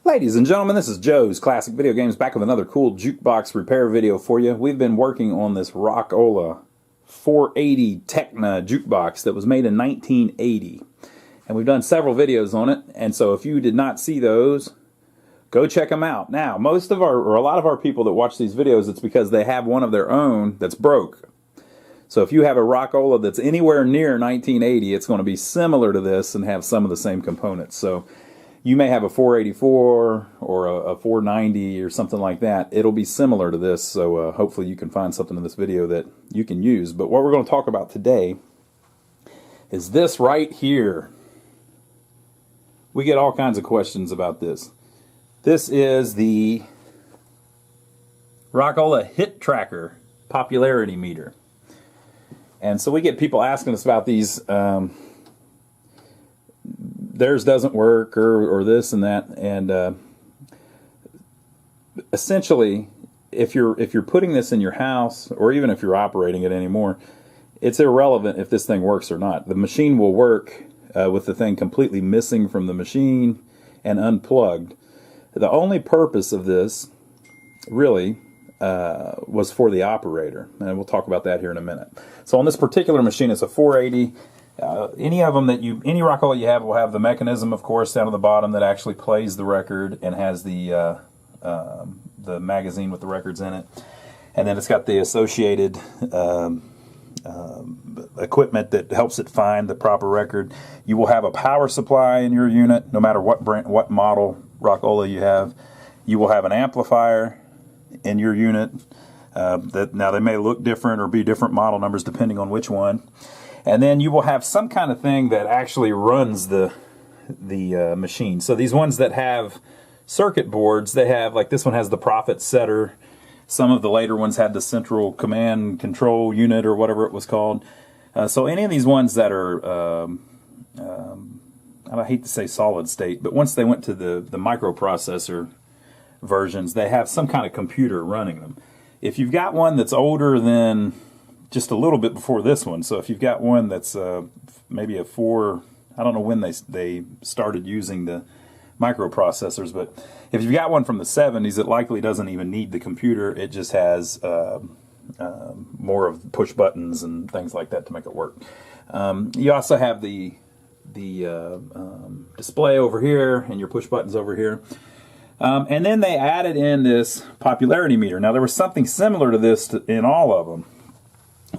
Ladies and gentlemen, this is Joe's Classic Video Games, back with another cool jukebox repair video for you. We've been working on this Rock Ola 480 Techna jukebox that was made in 1980. And we've done several videos on it, and so if you did not see those, go check them out. Now, a lot of our people that watch these videos, it's because they have one of their own that's broke. So if you have a Rock Ola that's anywhere near 1980, it's going to be similar to this and have some of the same components. So you may have a 484 or a 490 or something like that. It'll be similar to this, so hopefully you can find something in this video that you can use. But what we're going to talk about today is this right here. We get all kinds of questions about this. This is the Rock Ola Hit Tracker Popularity Meter. And so we get people asking us about these. Theirs doesn't work, or this and that, and essentially, if you're putting this in your house, or even if you're operating it anymore, it's irrelevant if this thing works or not. The machine will work with the thing completely missing from the machine and unplugged. The only purpose of this, really, was for the operator, and we'll talk about that here in a minute. So on this particular machine, it's a 480. Any of them any Rock Ola you have will have the mechanism, of course, down at the bottom that actually plays the record and has the magazine with the records in it, and then it's got the associated equipment that helps it find the proper record. You will have a power supply in your unit, no matter what brand, what model Rock Ola you have. You will have an amplifier in your unit. Now they may look different or be different model numbers depending on which one. And then you will have some kind of thing that actually runs the machine. So these ones that have circuit boards, they have, like this one has the profit setter. Some of the later ones had the central command control unit or whatever it was called. So any of these ones that are, I hate to say solid state, but once they went to the microprocessor versions, they have some kind of computer running them. If you've got one that's older than just a little bit before this one, so if you've got one that's maybe a 4, I don't know when they started using the microprocessors, but if you've got one from the 70s, it likely doesn't even need the computer. It just has more of push buttons and things like that to make it work. You also have the display over here and your push buttons over here. And then they added in this popularity meter. Now there was something similar to this in all of them,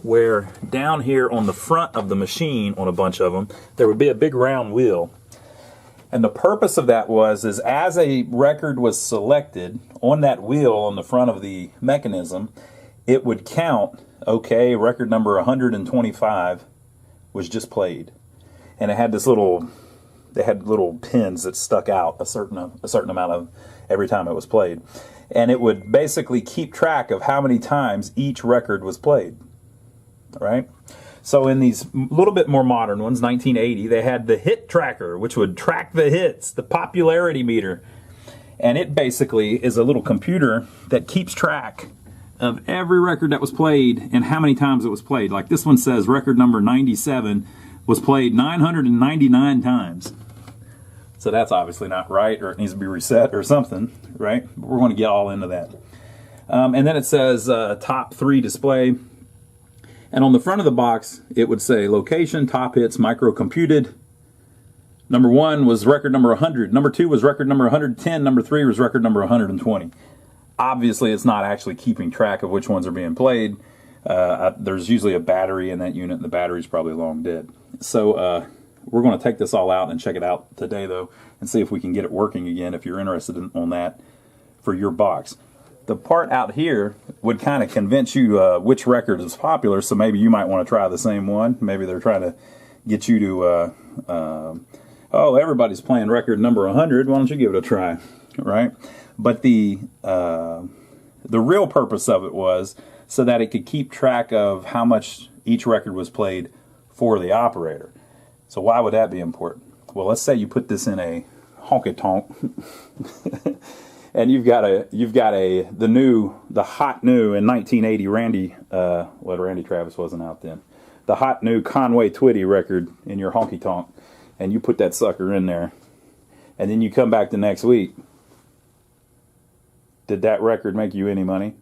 where down here on the front of the machine, on a bunch of them, there would be a big round wheel. And the purpose of that was, as a record was selected on that wheel on the front of the mechanism, it would count, okay, record number 125 was just played. And it had this they had little pins that stuck out a certain amount of every time it was played. And it would basically keep track of how many times each record was played. Right? So in these little bit more modern ones, 1980, they had the hit tracker, which would track the hits, the popularity meter. And it basically is a little computer that keeps track of every record that was played and how many times it was played. Like this one says record number 97 was played 999 times. So that's obviously not right, or it needs to be reset or something, right? We're going to get all into that. And then it says top 3 display. And on the front of the box, it would say location, top hits, micro-computed. Number 1 was record number 100. Number 2 was record number 110. Number 3 was record number 120. Obviously, it's not actually keeping track of which ones are being played. There's usually a battery in that unit, and the battery's probably long dead. So we're going to take this all out and check it out today, though, and see if we can get it working again if you're interested on that for your box. The part out here would kind of convince you which record is popular, so maybe you might want to try the same one. Maybe they're trying to get you to, oh, everybody's playing record number 100, why don't you give it a try, right? But the real purpose of it was so that it could keep track of how much each record was played for the operator. So why would that be important? Well, let's say you put this in a honky-tonk, and you've got the hot new in 1980 Randy Travis wasn't out then, the hot new Conway Twitty record in your honky tonk, and you put that sucker in there, and then you come back the next week Did that record make you any money?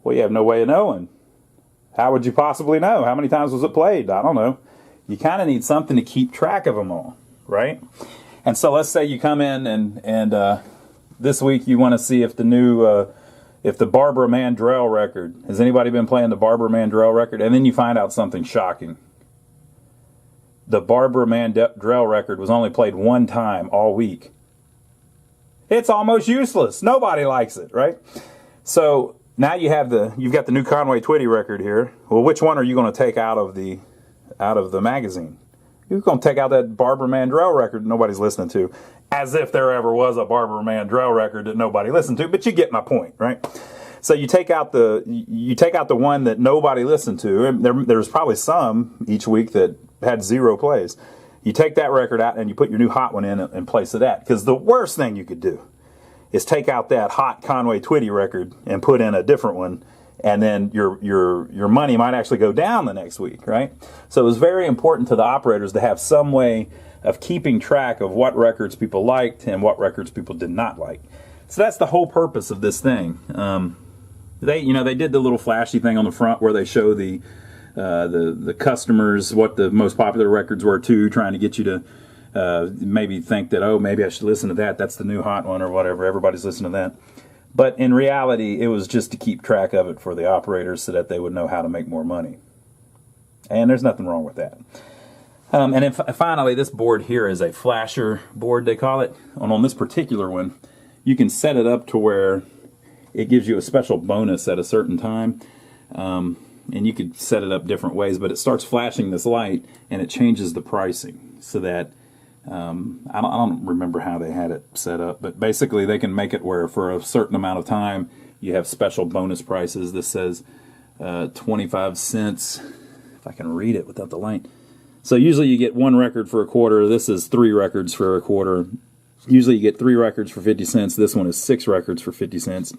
Well, you have no way of knowing. How would you possibly know? How many times was it played? I don't know. You kind of need something to keep track of them all, right? And so let's say you come in and this week you want to see if the new, if the Barbara Mandrell record, has anybody been playing the Barbara Mandrell record? And then you find out something shocking. The Barbara Mandrell record was only played one time all week. It's almost useless. Nobody likes it, right? So now you've got the new Conway Twitty record here. Well, which one are you going to take out of the magazine? You're going to take out that Barbara Mandrell record nobody's listening to, as if there ever was a Barbara Mandrell record that nobody listened to. But you get my point, right? So you take out the one that nobody listened to. And there's probably some each week that had 0 plays. You take that record out and you put your new hot one in and place it at. Because the worst thing you could do is take out that hot Conway Twitty record and put in a different one, and then your money might actually go down the next week, right? So it was very important to the operators to have some way of keeping track of what records people liked and what records people did not like. So that's the whole purpose of this thing. They did the little flashy thing on the front where they show the customers what the most popular records were too, trying to get you to maybe think that, oh, maybe I should listen to that. That's the new hot one or whatever. Everybody's listening to that. But in reality, it was just to keep track of it for the operators so that they would know how to make more money. And there's nothing wrong with that. And then finally, this board here is a flasher board, they call it. And on this particular one, you can set it up to where it gives you a special bonus at a certain time. And you could set it up different ways, but it starts flashing this light and it changes the pricing so that I don't remember how they had it set up, but basically they can make it where for a certain amount of time you have special bonus prices. This says 25 cents, if I can read it without the light. So usually you get 1 record for a quarter. This is 3 records for a quarter. Usually you get 3 records for 50 cents. This one is 6 records for 50 cents.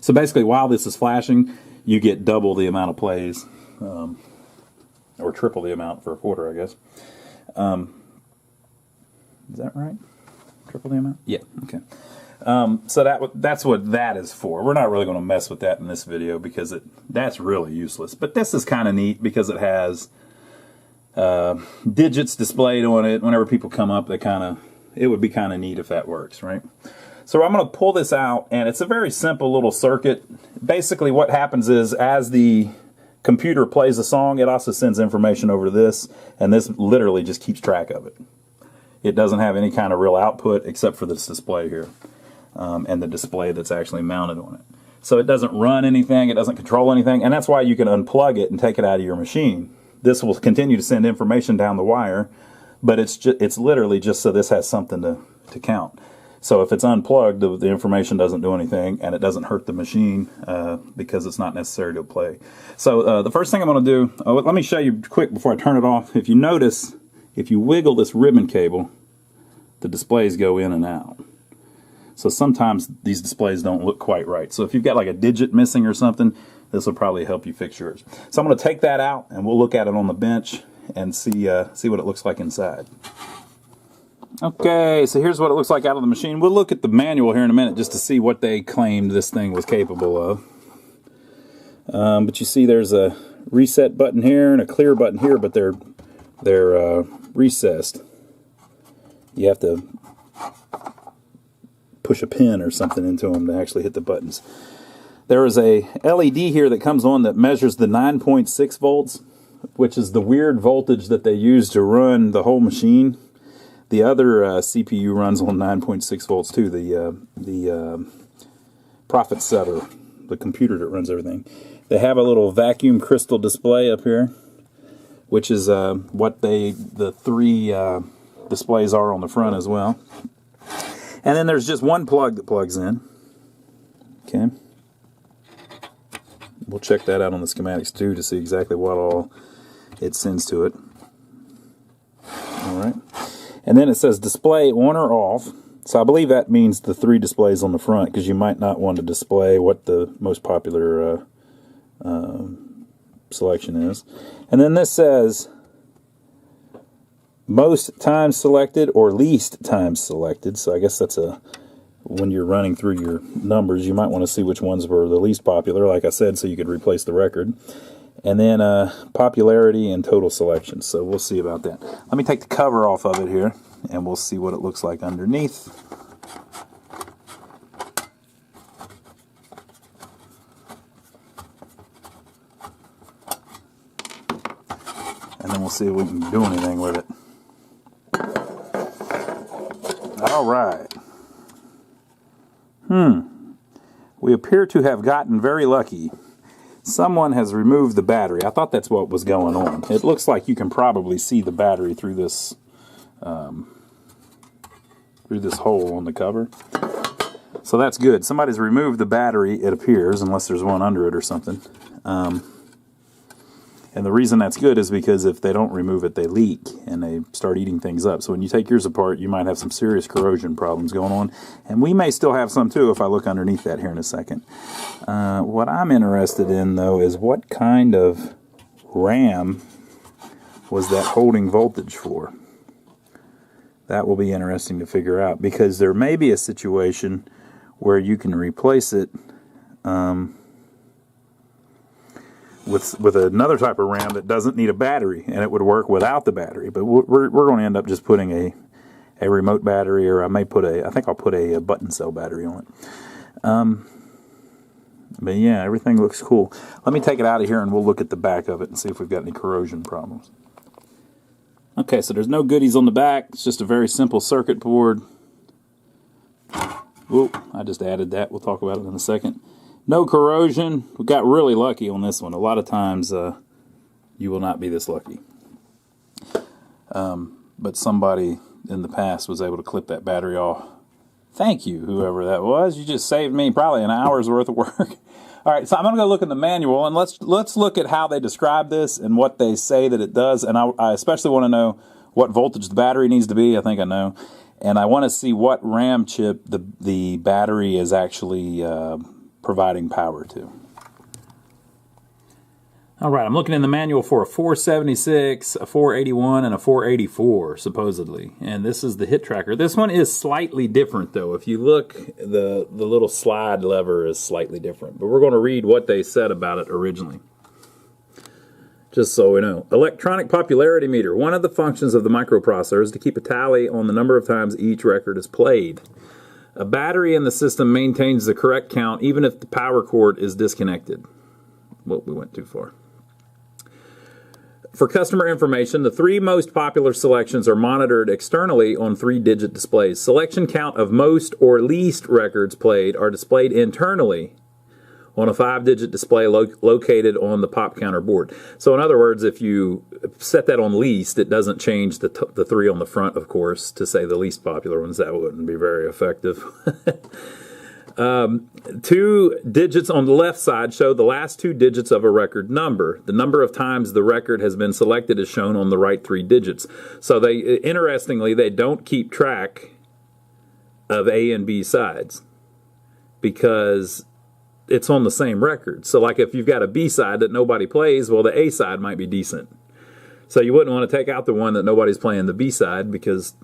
So basically while this is flashing, you get double the amount of plays, or triple the amount for a quarter, I guess. Is that right? Triple the amount? Yeah, okay. So that's what that is for. We're not really going to mess with that in this video because that's really useless. But this is kind of neat because it has digits displayed on it. Whenever people come up, it would be kind of neat if that works, right? So I'm going to pull this out, and it's a very simple little circuit. Basically what happens is as the computer plays a song, it also sends information over to this, and this literally just keeps track of it. It doesn't have any kind of real output except for this display here, and the display that's actually mounted on it. So it doesn't run anything, it doesn't control anything, and that's why you can unplug it and take it out of your machine. This will continue to send information down the wire, but it's literally just so this has something to count. So if it's unplugged, the information doesn't do anything, and it doesn't hurt the machine because it's not necessary to play. So the first thing I'm going to do, let me show you quick before I turn it off. If you notice, if you wiggle this ribbon cable, the displays go in and out. So sometimes these displays don't look quite right. So if you've got like a digit missing or something, this will probably help you fix yours. So I'm going to take that out, and we'll look at it on the bench and see what it looks like inside. Okay, so here's what it looks like out of the machine. We'll look at the manual here in a minute just to see what they claimed this thing was capable of. But you see there's a reset button here and a clear button here, but they're recessed. You have to push a pin or something into them to actually hit the buttons. There is a LED here that comes on that measures the 9.6 volts, which is the weird voltage that they use to run the whole machine. The other CPU runs on 9.6 volts too, the profit setter, the computer that runs everything. They have a little vacuum crystal display up here, which is what the 3 displays are on the front as well. And then there's just one plug that plugs in. Okay. We'll check that out on the schematics too to see exactly what all it sends to it. Alright. And then it says display on or off. So I believe that means the 3 displays on the front, because you might not want to display what the most popular selection is. And then this says most times selected or least times selected. So I guess that's a when you're running through your numbers, you might want to see which ones were the least popular, like I said, so you could replace the record. And then popularity and total selections. So we'll see about that. Let me take the cover off of it here, and we'll see what it looks like underneath. And then we'll see if we can do anything with it. All right. We appear to have gotten very lucky. Someone has removed the battery. I thought that's what was going on. It looks like you can probably see the battery through this hole on the cover. So that's good. Somebody's removed the battery, it appears, unless there's one under it or something. And the reason that's good is because if they don't remove it, they leak and they start eating things up. So when you take yours apart, you might have some serious corrosion problems going on. And we may still have some too if I look underneath that here in a second. What I'm interested in, though, is what kind of RAM was that holding voltage for? That will be interesting to figure out, because there may be a situation where you can replace it with another type of RAM that doesn't need a battery, and it would work without the battery. But we're going to end up just putting a remote battery, or I think I'll put a button cell battery on it. But yeah, everything looks cool. Let me take it out of here and we'll look at the back of it and see if we've got any corrosion problems. Okay, so there's no goodies on the back. It's just a very simple circuit board. Oop, I just added that. We'll talk about it in a second. No corrosion. We got really lucky on this one. A lot of times you will not be this lucky. But somebody in the past was able to clip that battery off. Thank you, whoever that was. You just saved me probably an hour's worth of work. All right, so I'm going to go look in the manual, and let's look at how they describe this and what they say that it does. And I especially want to know what voltage the battery needs to be. I think I know. And I want to see what RAM chip the battery is actually providing power to. All right, I'm looking in the manual for a 476, a 481, and a 484, supposedly. And this is the hit tracker. This one is slightly different, though. If you look, the little slide lever is slightly different. But we're going to read what they said about it originally, just so we know. Electronic popularity meter. One of the functions of the microprocessor is to keep a tally on the number of times each record is played. A battery in the system maintains the correct count even if the power cord is disconnected. Well, we went too far. For customer information, the 3 most popular selections are monitored externally on 3-digit displays. Selection count of most or least records played are displayed internally on a 5-digit display located on the pop counter board. So in other words, if you set that on least, it doesn't change the 3 on the front, of course, to say the least popular ones. That wouldn't be very effective. 2 digits on the left side show the last 2 digits of a record number. The number of times the record has been selected is shown on the right 3 digits. So interestingly, they don't keep track of A and B sides because it's on the same record. So like if you've got a B side that nobody plays, well, the A side might be decent. So you wouldn't want to take out the one that nobody's playing the B side because,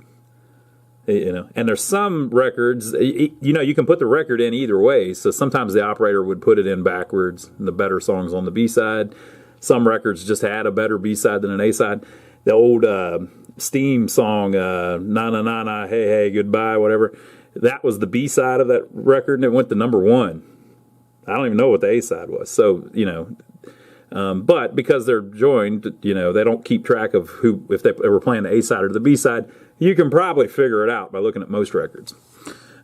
you know, and there's some records, you know, you can put the record in either way. So sometimes the operator would put it in backwards, and the better songs on the B side. Some records just had a better B side than an A side. The old Steam song, Na Na Na Na, Hey Hey Goodbye, whatever, that was the B side of that record, and it went to number 1. I don't even know what the A side was. So, you know, but because they're joined, you know, they don't keep track of who, if they were playing the A side or the B side. You can probably figure it out by looking at most records.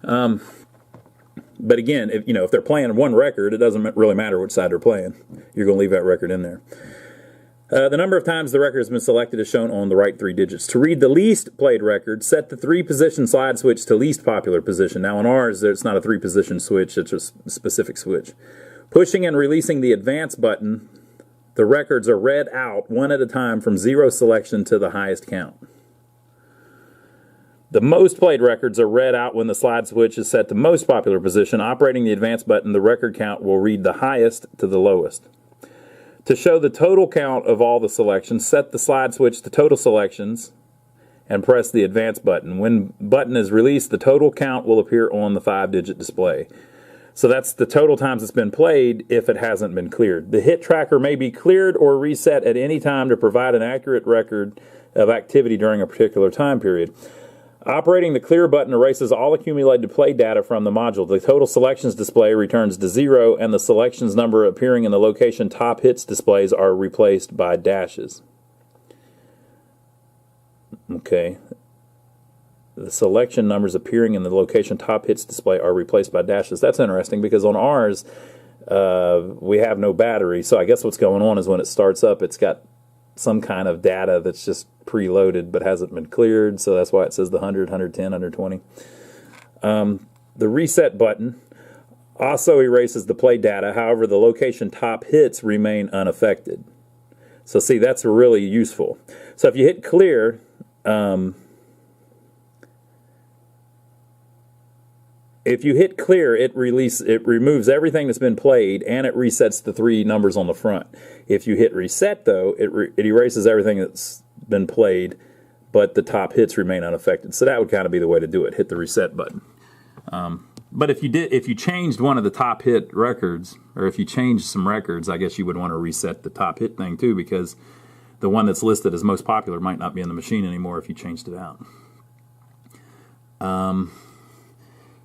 But again, if they're playing one record, it doesn't really matter which side they're playing. You're going to leave that record in there. The number of times the record has been selected is shown on the right 3 digits. To read the least played record, set the 3-position slide switch to least popular position. Now on ours, it's not a 3-position switch, it's a specific switch. Pushing and releasing the advance button, the records are read out one at a time from 0 selection to the highest count. The most played records are read out when the slide switch is set to most popular position. Operating the advance button, the record count will read the highest to the lowest. To show the total count of all the selections, set the slide switch to total selections and press the advance button. When button is released, the total count will appear on the 5-digit display. So that's the total times it's been played if it hasn't been cleared. The hit tracker may be cleared or reset at any time to provide an accurate record of activity during a particular time period. Operating the clear button erases all accumulated play data from the module. The total selections display returns to 0, and the selections number appearing in the location top hits displays are replaced by dashes. Okay. The selection numbers appearing in the location top hits display are replaced by dashes. That's interesting because on ours, we have no battery. So I guess what's going on is when it starts up, it's got some kind of data that's just preloaded but hasn't been cleared. So that's why it says the 100, 110, 120. The reset button also erases the play data. However, the location top hits remain unaffected. So see, that's really useful. So if you hit clear, it removes everything that's been played, and it resets the 3 numbers on the front. If you hit reset, though, it erases everything that's been played, but the top hits remain unaffected. So that would kind of be the way to do it. Hit the reset button. But if you changed one of the top hit records, or if you changed some records, I guess you would want to reset the top hit thing too, because the one that's listed as most popular might not be in the machine anymore if you changed it out.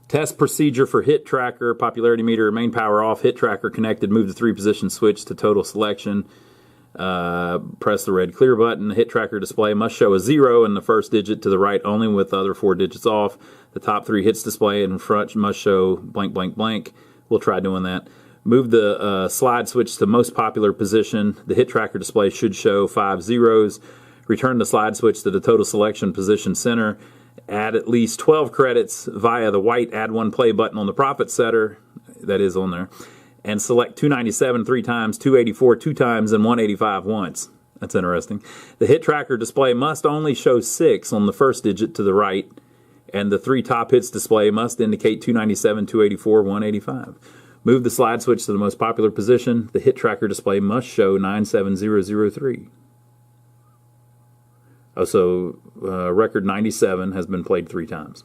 Test procedure for hit tracker, popularity meter, main power off, hit tracker connected, move the 3-position switch to total selection, press the red clear button. Hit tracker display must show a 0 in the first digit to the right only with the other 4 digits off. The top 3 hits display in front must show blank, blank, blank. We'll try doing that. Move the slide switch to most popular position. The hit tracker display should show 5 zeros. Return the slide switch to the total selection position center. Add at least 12 credits via the white Add One Play button on the profit setter. That is on there. And select 297 3 times, 284 2 times, and 185 once. That's interesting. The hit tracker display must only show 6 on the first digit to the right, and the 3 top hits display must indicate 297, 284, 185. Move the slide switch to the most popular position. The hit tracker display must show 97003. Oh, so record 97 has been played 3 times.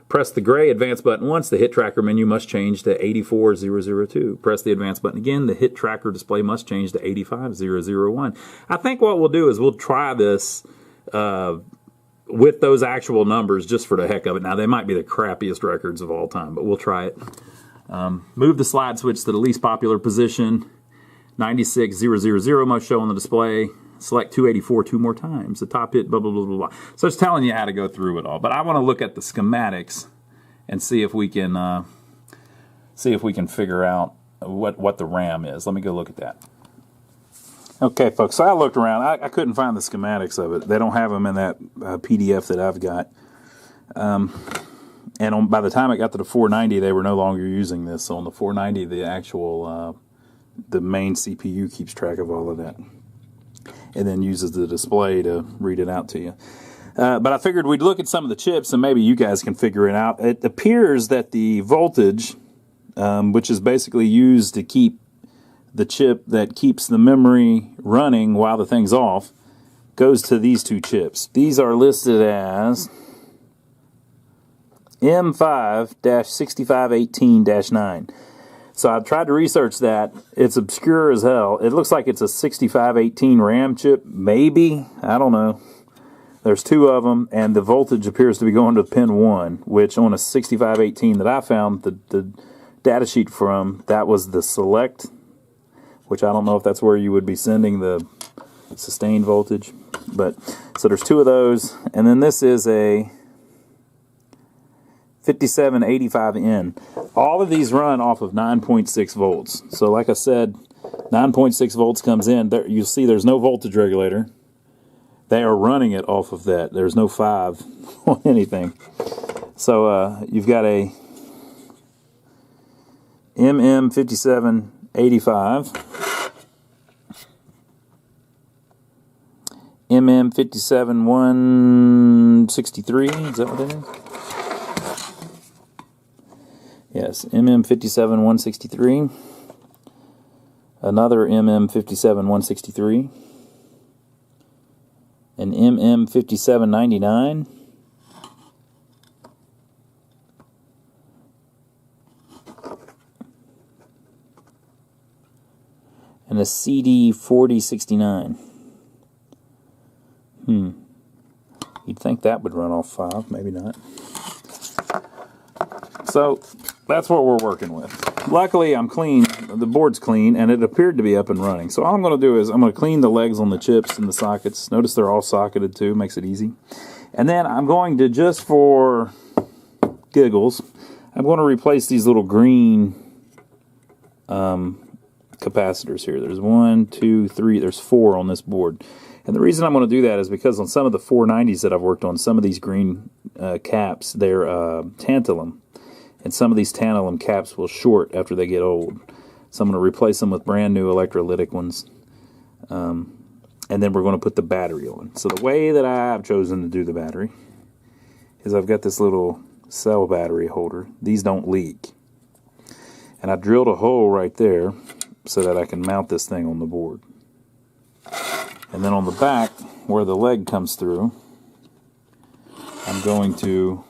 Press the gray advance button once. The hit tracker menu must change to 84002. Press the advance button again. The hit tracker display must change to 85001. I think what we'll do is we'll try this with those actual numbers just for the heck of it. Now, they might be the crappiest records of all time, but we'll try it. Move the slide switch to the least popular position. 96000 must show on the display. Select 284 2 more times. The top hit, blah, blah, blah, blah, blah. So it's telling you how to go through it all. But I want to look at the schematics and see if we can figure out what the RAM is. Let me go look at that. Okay, folks, so I looked around. I couldn't find the schematics of it. They don't have them in that PDF that I've got. And by the time it got to the 490, they were no longer using this. So on the 490, the actual, the main CPU keeps track of all of that, and then uses the display to read it out to you. But I figured we'd look at some of the chips, and maybe you guys can figure it out. It appears that the voltage, which is basically used to keep the chip that keeps the memory running while the thing's off, goes to these 2 chips. These are listed as M5-6518-9. So I've tried to research that. It's obscure as hell. It looks like it's a 6518 RAM chip, maybe. I don't know. There's 2 of them, and the voltage appears to be going to pin 1, which on a 6518 that I found, the data sheet from, that was the select, which I don't know if that's where you would be sending the sustained voltage. But so there's 2 of those, and then this is a 5785N. All of these run off of 9.6 volts. So like I said, 9.6 volts comes in. There, you'll see there's no voltage regulator. They are running it off of that. There's no 5 on anything. So you've got a MM5785, MM57163, is that what that is? Yes, MM57163, another MM57163, an MM5799. And a CD4069. You'd think that would run off 5, maybe not. So that's what we're working with. Luckily, I'm clean. The board's clean, and it appeared to be up and running. So all I'm going to do is I'm going to clean the legs on the chips and the sockets. Notice they're all socketed too, makes it easy. And then I'm going to, just for giggles, I'm going to replace these little green capacitors here. There's 1, 2, 3. There's 4 on this board. And the reason I'm going to do that is because on some of the 490s that I've worked on, some of these green caps, they're tantalum. And some of these tantalum caps will short after they get old. So I'm going to replace them with brand new electrolytic ones. And then we're going to put the battery on. So the way that I've chosen to do the battery is I've got this little cell battery holder. These don't leak. And I drilled a hole right there so that I can mount this thing on the board. And then on the back, where the leg comes through, I'm going to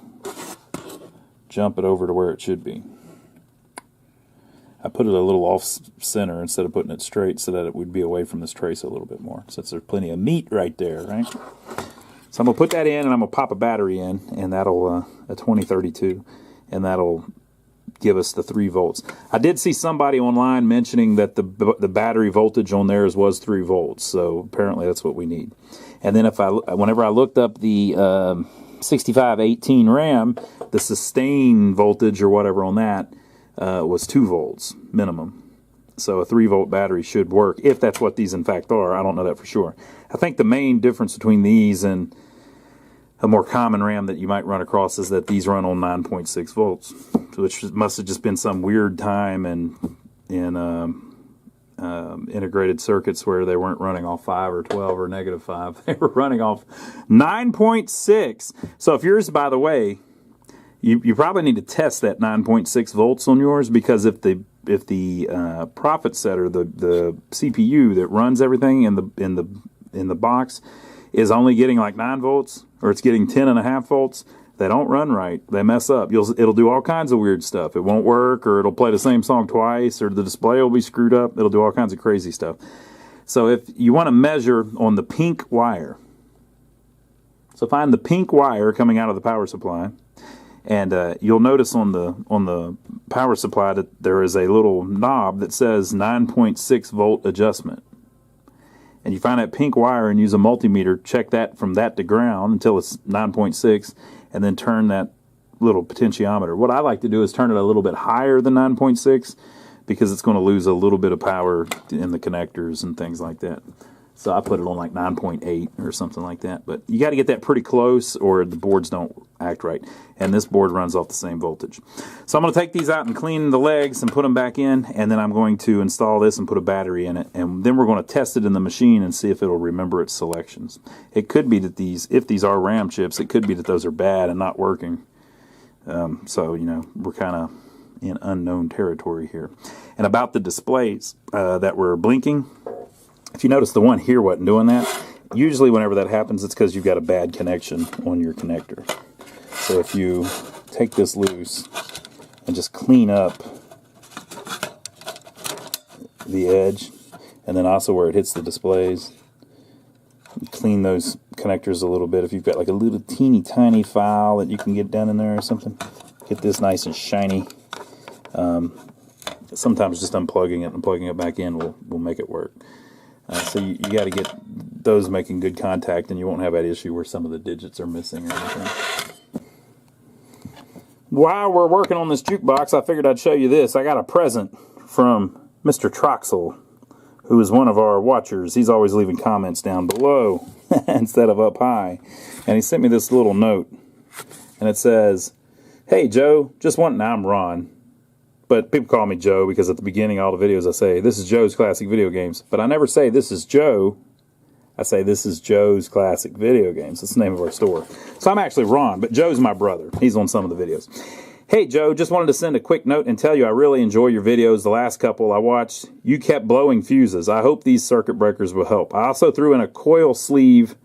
jump it over to where it should be. I put it a little off-center instead of putting it straight so that it would be away from this trace a little bit more, since there's plenty of meat right there, right? So I'm going to put that in, and I'm going to pop a battery in, and that'll, a 2032, and that'll give us the 3 volts. I did see somebody online mentioning that the battery voltage on theirs was 3 volts, so apparently that's what we need. And then whenever I looked up the 6518 RAM, the sustain voltage or whatever on that was 2 volts minimum. So a 3 volt battery should work, if that's what these in fact are. I don't know that for sure. I think the main difference between these and a more common RAM that you might run across is that these run on 9.6 volts, which must have just been some weird time in integrated circuits where they weren't running off 5 or 12 or -5. They were running off 9.6. So if yours, by the way, you probably need to test that 9.6 volts on yours, because if the profit setter, the CPU that runs everything in the box, is only getting like 9 volts, or it's getting 10.5 volts, they don't run right. They mess up. It'll do all kinds of weird stuff. It won't work, or it'll play the same song twice, or the display will be screwed up. It'll do all kinds of crazy stuff. So if you want to measure on the pink wire, so find the pink wire coming out of the power supply, and you'll notice on the power supply that there is a little knob that says 9.6 volt adjustment. And you find that pink wire and use a multimeter, check that from that to ground until it's 9.6, and then turn that little potentiometer. What I like to do is turn it a little bit higher than 9.6, because it's going to lose a little bit of power in the connectors and things like that. So I put it on like 9.8 or something like that. But you got to get that pretty close, or the boards don't act right. And this board runs off the same voltage. So I'm going to take these out and clean the legs and put them back in, and then I'm going to install this and put a battery in it. And then we're going to test it in the machine and see if it'll remember its selections. It could be that if these are RAM chips, it could be that those are bad and not working. So, you know, we're kind of in unknown territory here. And about the displays that were blinking, if you notice the one here wasn't doing that, usually whenever that happens, it's because you've got a bad connection on your connector. So if you take this loose and just clean up the edge, and then also where it hits the displays, clean those connectors a little bit. If you've got like a little teeny tiny file that you can get down in there or something, get this nice and shiny. Sometimes just unplugging it and plugging it back in will make it work. So you got to get those making good contact, and you won't have that issue where some of the digits are missing or anything. While we're working on this jukebox, I figured I'd show you this. I got a present from Mr. Troxel, who is one of our watchers. He's always leaving comments down below instead of up high. And he sent me this little note, and it says, "Hey Joe, now I'm Ron. But people call me Joe because at the beginning of all the videos I say, this is Joe's Classic Video Games. But I never say this is Joe. I say this is Joe's Classic Video Games. That's the name of our store. So I'm actually Ron, but Joe's my brother. He's on some of the videos. Hey Joe, just wanted to send a quick note and tell you I really enjoy your videos. The last couple I watched, you kept blowing fuses. I hope these circuit breakers will help. I also threw in a coil sleeve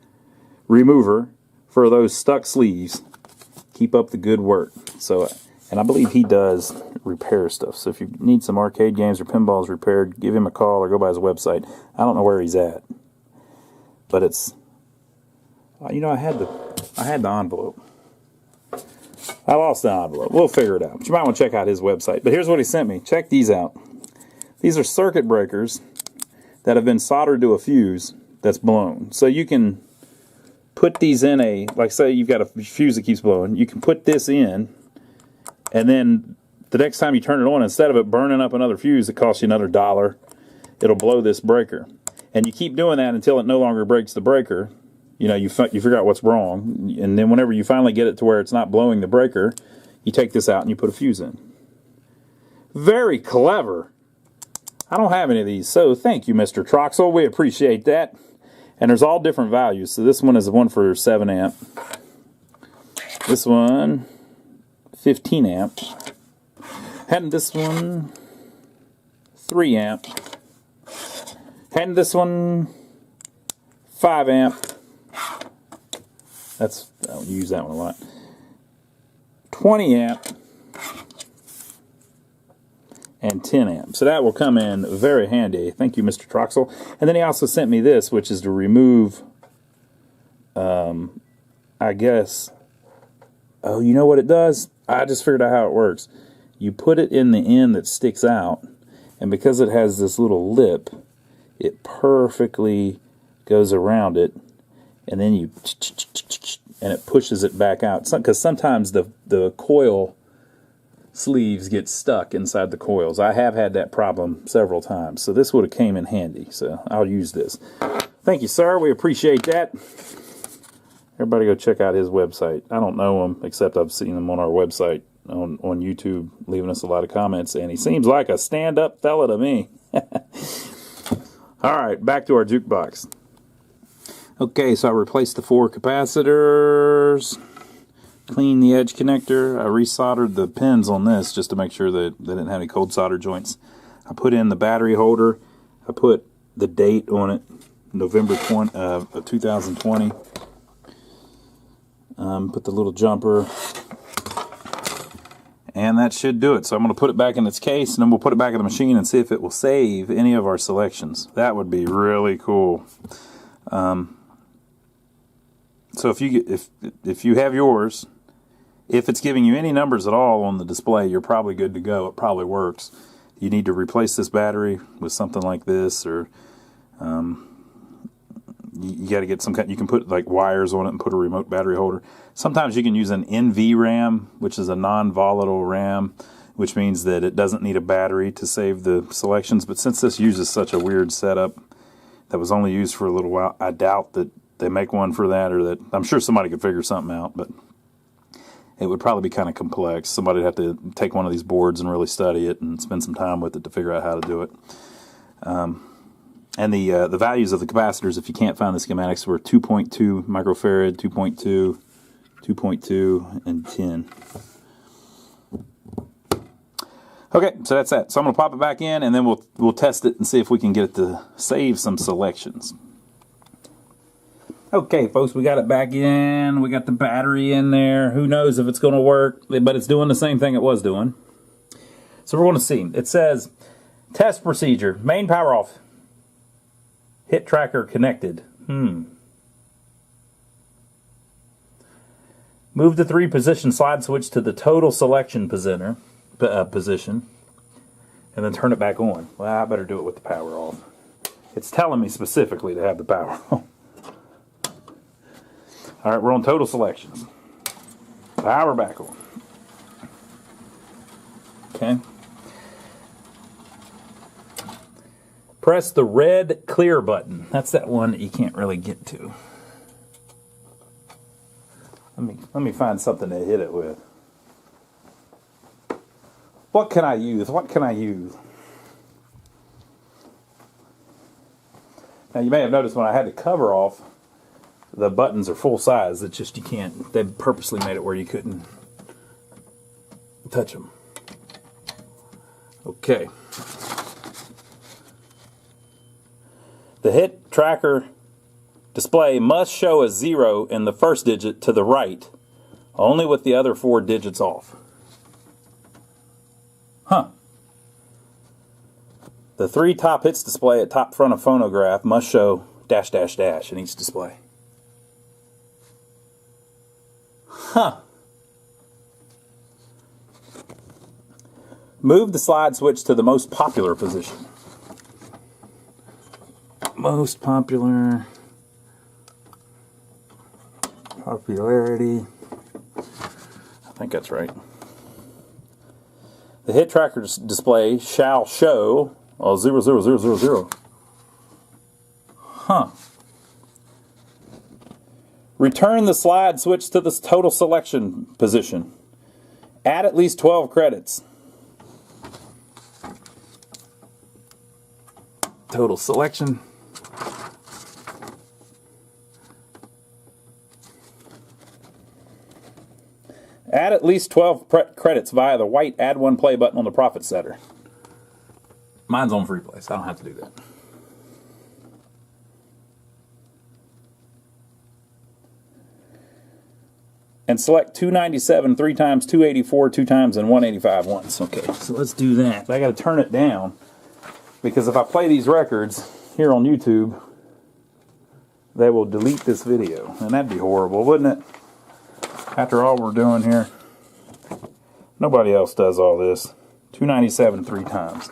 remover for those stuck sleeves. Keep up the good work. So, and I believe he does repair stuff. So if you need some arcade games or pinballs repaired, give him a call or go by his website. I don't know where he's at, but it's, you know, I had the envelope. I lost the envelope. We'll figure it out. But you might want to check out his website. But here's what he sent me. Check these out. These are circuit breakers that have been soldered to a fuse that's blown. So you can put these in a, like say you've got a fuse that keeps blowing, you can put this in, and then the next time you turn it on, instead of it burning up another fuse that costs you another $1, it'll blow this breaker. And you keep doing that until it no longer breaks the breaker. You know, you figure out what's wrong, and then whenever you finally get it to where it's not blowing the breaker, you take this out and you put a fuse in. Very clever. I don't have any of these, so thank you, Mr. Troxel. We appreciate that. And there's all different values. So this one is the one for 7 amp. This one, 15 amp. And this one, 3 amp. And this one, 5 amp. I don't use that one a lot. 20 amp. And 10 amp. So that will come in very handy. Thank you, Mr. Troxel. And then he also sent me this, which is to remove, I guess, oh, you know what it does? I just figured out how it works. You put it in the end that sticks out, and because it has this little lip, it perfectly goes around it, and then you, and it pushes it back out. Because sometimes the coil sleeves get stuck inside the coils. I have had that problem several times, so this would have came in handy, so I'll use this. Thank you, sir. We appreciate that. Everybody go check out his website. I don't know him, except I've seen him on our website on YouTube, leaving us a lot of comments, and he seems like a stand-up fella to me. All right, back to our jukebox. Okay, so I replaced the 4 capacitors. Clean the edge connector. I resoldered the pins on this just to make sure that they didn't have any cold solder joints. I put in the battery holder. I put the date on it, November 2020. Put the little jumper. And that should do it. So I'm going to put it back in its case, and then we'll put it back in the machine and see if it will save any of our selections. That would be really cool. So if you have yours, if it's giving you any numbers at all on the display, you're probably good to go. It probably works. You need to replace this battery with something like this, or you got to get some kind. You can put like wires on it and put a remote battery holder. Sometimes you can use an NV RAM, which is a non-volatile RAM, which means that it doesn't need a battery to save the selections. But since this uses such a weird setup that was only used for a little while, I doubt that they make one for that, or that I'm sure somebody could figure something out, but it would probably be kind of complex. Somebody would have to take one of these boards and really study it and spend some time with it to figure out how to do it. And the values of the capacitors, if you can't find the schematics, were 2.2 microfarad, 2.2, 2.2, and 10. Okay, so that's that. So I'm going to pop it back in, and then we'll test it and see if we can get it to save some selections. Okay, folks, we got it back in. We got the battery in there. Who knows if it's going to work, but it's doing the same thing it was doing. So we're going to see. It says, test procedure, main power off. Hit tracker connected. Move the 3-position slide switch to the total selection position, and then turn it back on. Well, I better do it with the power off. It's telling me specifically to have the power on. All right, we're on total selections. Power back on. Okay. Press the red clear button. That's that one that you can't really get to. Let me find something to hit it with. What can I use? What can I use? Now you may have noticed when I had the cover off, the buttons are full size. It's just you can't. They purposely made it where you couldn't touch them. Okay. The hit tracker display must show a 0 in the first digit to the right, only with the other 4 digits off. Huh. The 3 top hits display at top front of phonograph must show dash dash dash in each display. Huh. Move the slide switch to the most popular position. Most popular. Popularity. I think that's right. The hit tracker display shall show 00000. Huh. Return the slide switch to the total selection position. Add at least 12 credits. Total selection. Add at least 12 credits via the white Add One Play button on the profit setter. Mine's on free play, so I don't have to do that. And select 297 3 times, 284 2 times, and 185 once. Okay, so let's do that. I got to turn it down because if I play these records here on YouTube, they will delete this video, and that'd be horrible, wouldn't it? After all we're doing here, nobody else does all this. 297 3 times.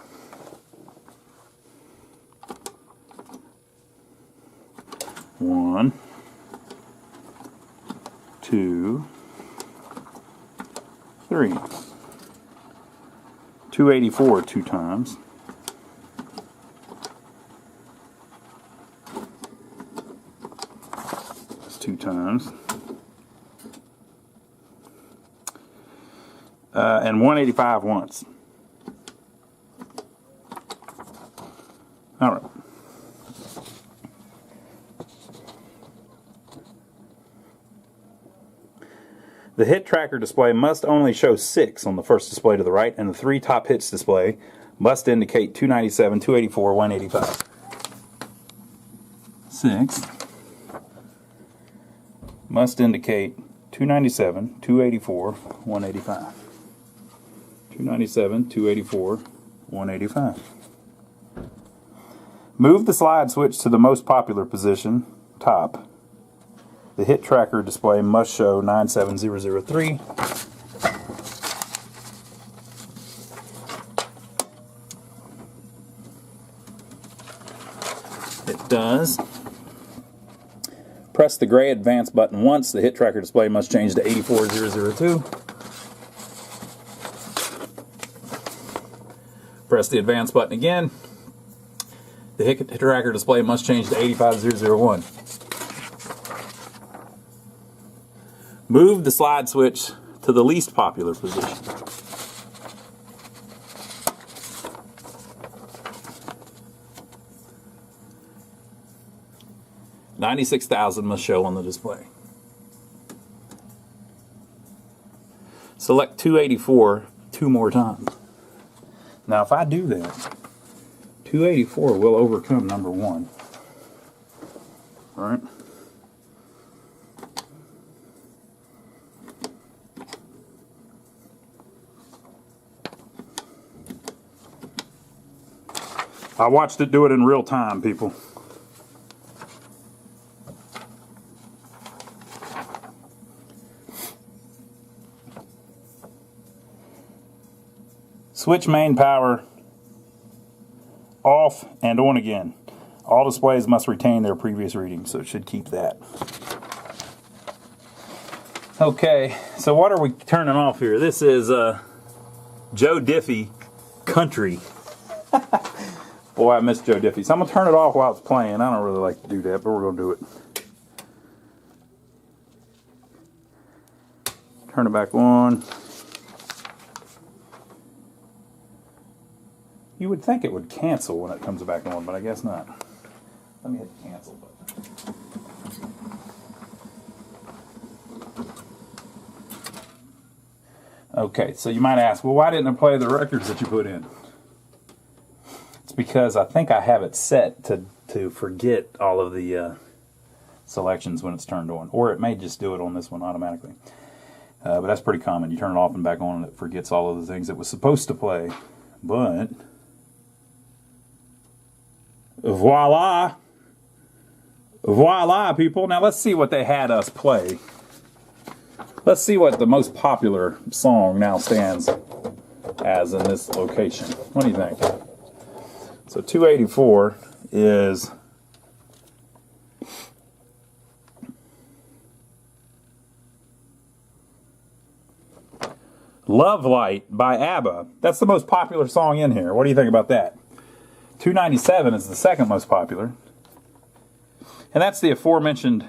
One, 2, 3. 284 2 times. That's 2 times. And 185 once. All right. The hit tracker display must only show 6 on the first display to the right, and the 3 top hits display must indicate 297, 284, 185. 6 must indicate 297, 284, 185. 297, 284, 185. Move the slide switch to the most popular position, top. The hit tracker display must show 97003. It does. Press the gray advance button once. The hit tracker display must change to 84002. Press the advance button again. The hit tracker display must change to 85001. Move the slide switch to the least popular position. $96,000 must show on the display. Select 284 2 more times. Now if I do that, 284 will overcome number 1. All right? I watched it do it in real time, people. Switch main power off and on again. All displays must retain their previous reading, so it should keep that. Okay, so what are we turning off here? This is Joe Diffie Country. Boy, I miss Joe Diffie. So I'm going to turn it off while it's playing. I don't really like to do that, but we're going to do it. Turn it back on. You would think it would cancel when it comes back on, but I guess not. Let me hit the cancel button. Okay, so you might ask, well, why didn't I play the records that you put in? It's because I think I have it set to forget all of the selections when it's turned on. Or it may just do it on this one automatically. But that's pretty common. You turn it off and back on and it forgets all of the things it was supposed to play. But voila! Voila, people. Now let's see what they had us play. Let's see what the most popular song now stands as in this location. What do you think? So 284 is Love Light by ABBA. That's the most popular song in here. What do you think about that? 297 is the second most popular. And that's the aforementioned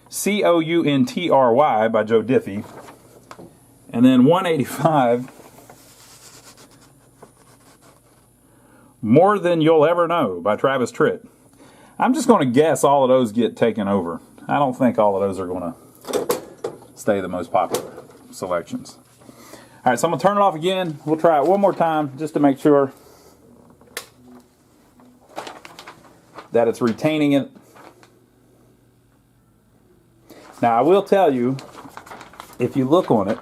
Country by Joe Diffie. And then 185, More Than You'll Ever Know by Travis Tritt. I'm just going to guess all of those get taken over. I don't think all of those are going to stay the most popular selections. All right, so I'm going to turn it off again. We'll try it one more time just to make sure that it's retaining it. Now, I will tell you, if you look on it,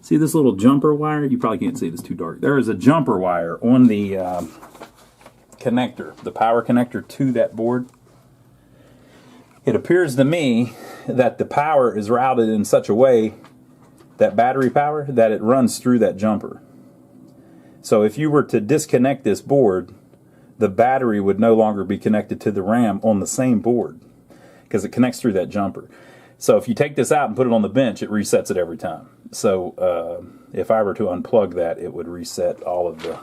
see this little jumper wire? You probably can't see it, it's too dark. There is a jumper wire on the connector, the power connector to that board. It appears to me that the power is routed in such a way, that battery power, that it runs through that jumper. So if you were to disconnect this board, the battery would no longer be connected to the RAM on the same board, because it connects through that jumper. So if you take this out and put it on the bench, it resets it every time. So if I were to unplug that, it would reset all of the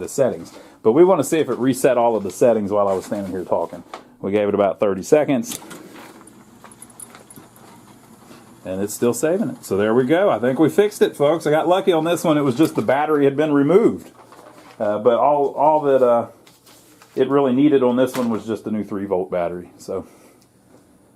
settings. But we want to see if it reset all of the settings while I was standing here talking. We gave it about 30 seconds. And it's still saving it. So there we go. I think we fixed it, folks. I got lucky on this one. It was just the battery had been removed. But all that it really needed on this one was just a new 3-volt battery.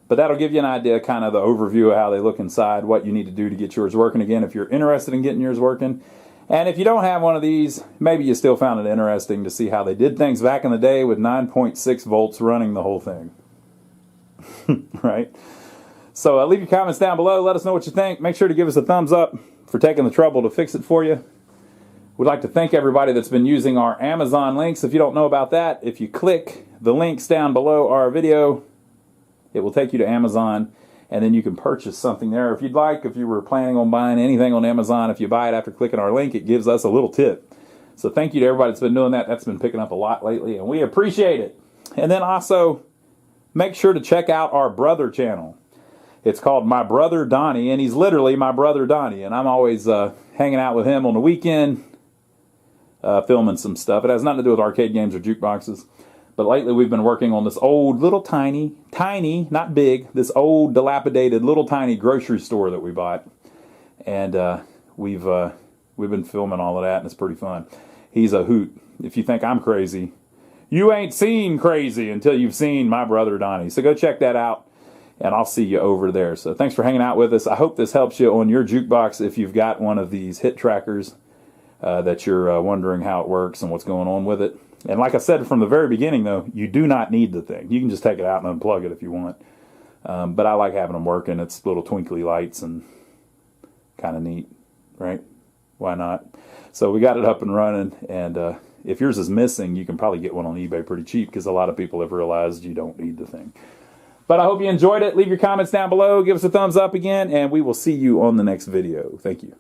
But that'll give you an idea, kind of the overview of how they look inside, what you need to do to get yours working again if you're interested in getting yours working. And if you don't have one of these, maybe you still found it interesting to see how they did things back in the day with 9.6 volts running the whole thing. Right? So leave your comments down below. Let us know what you think. Make sure to give us a thumbs up for taking the trouble to fix it for you. We'd like to thank everybody that's been using our Amazon links. If you don't know about that, if you click the links down below our video, it will take you to Amazon, and then you can purchase something there if you'd like. If you were planning on buying anything on Amazon, if you buy it after clicking our link, it gives us a little tip. So thank you to everybody that's been doing that. That's been picking up a lot lately, and we appreciate it. And then also, make sure to check out our brother channel. It's called My Brother Donnie, and he's literally my brother Donnie, and I'm always hanging out with him on the weekend, filming some stuff. It has nothing to do with arcade games or jukeboxes. But lately we've been working on this old little tiny, not big, this old dilapidated little tiny grocery store that we bought. And we've been filming all of that, and it's pretty fun. He's a hoot. If you think I'm crazy, you ain't seen crazy until you've seen My Brother Donnie. So go check that out, and I'll see you over there. So thanks for hanging out with us. I hope this helps you on your jukebox if you've got one of these hit trackers that you're wondering how it works and what's going on with it. And like I said from the very beginning, though, you do not need the thing. You can just take it out and unplug it if you want. But I like having them working. It's little twinkly lights and kind of neat, right? Why not? So we got it up and running. And if yours is missing, you can probably get one on eBay pretty cheap, because a lot of people have realized you don't need the thing. But I hope you enjoyed it. Leave your comments down below. Give us a thumbs up again, and we will see you on the next video. Thank you.